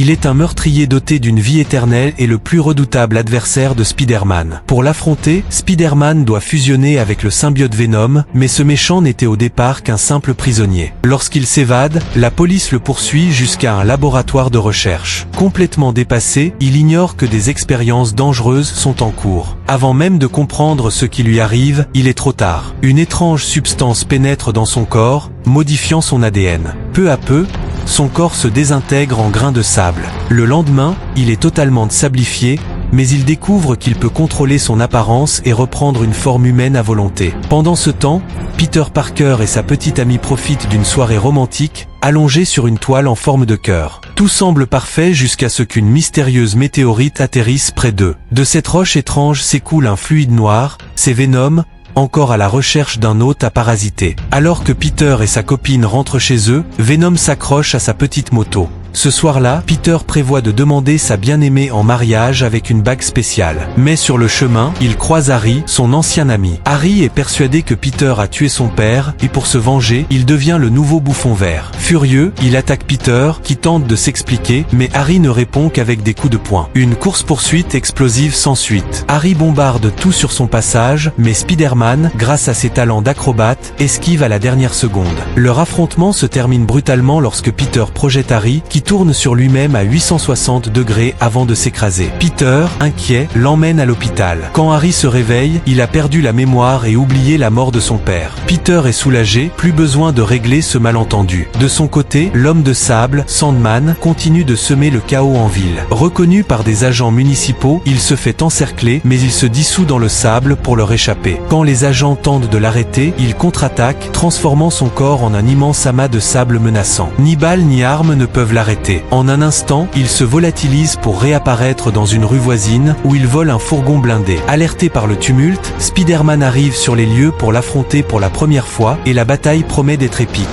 Il est un meurtrier doté d'une vie éternelle et le plus redoutable adversaire de Spider-Man. Pour l'affronter, Spider-Man doit fusionner avec le symbiote Venom, mais ce méchant n'était au départ qu'un simple prisonnier. Lorsqu'il s'évade, la police le poursuit jusqu'à un laboratoire de recherche. Complètement dépassé, il ignore que des expériences dangereuses sont en cours. Avant même de comprendre ce qui lui arrive, il est trop tard. Une étrange substance pénètre dans son corps, modifiant son ADN. Peu à peu, son corps se désintègre en grains de sable. Le lendemain, il est totalement sablifié, mais il découvre qu'il peut contrôler son apparence et reprendre une forme humaine à volonté. Pendant ce temps, Peter Parker et sa petite amie profitent d'une soirée romantique, allongée sur une toile en forme de cœur. Tout semble parfait jusqu'à ce qu'une mystérieuse météorite atterrisse près d'eux. De cette roche étrange s'écoule un fluide noir, c'est Venom, encore à la recherche d'un hôte à parasiter. Alors que Peter et sa copine rentrent chez eux, Venom s'accroche à sa petite moto. Ce soir-là, Peter prévoit de demander sa bien-aimée en mariage avec une bague spéciale. Mais sur le chemin, il croise Harry, son ancien ami. Harry est persuadé que Peter a tué son père, et pour se venger, il devient le nouveau bouffon vert. Furieux, il attaque Peter, qui tente de s'expliquer, mais Harry ne répond qu'avec des coups de poing. Une course-poursuite explosive s'ensuit. Harry bombarde tout sur son passage, mais Spider-Man, grâce à ses talents d'acrobate, esquive à la dernière seconde. Leur affrontement se termine brutalement lorsque Peter projette Harry, qui tourne sur lui-même à 860 degrés avant de s'écraser. Peter, inquiet, l'emmène à l'hôpital. Quand Harry se réveille, il a perdu la mémoire et oublié la mort de son père. Peter est soulagé, plus besoin de régler ce malentendu. De son côté, l'homme de sable, Sandman, continue de semer le chaos en ville. Reconnu par des agents municipaux, il se fait encercler, mais il se dissout dans le sable pour leur échapper. Quand les agents tentent de l'arrêter, il contre-attaque, transformant son corps en un immense amas de sable menaçant. Ni balles ni armes ne peuvent l'arrêter. En un instant, il se volatilise pour réapparaître dans une rue voisine, où il vole un fourgon blindé. Alerté par le tumulte, Spider-Man arrive sur les lieux pour l'affronter pour la première fois, et la bataille promet d'être épique.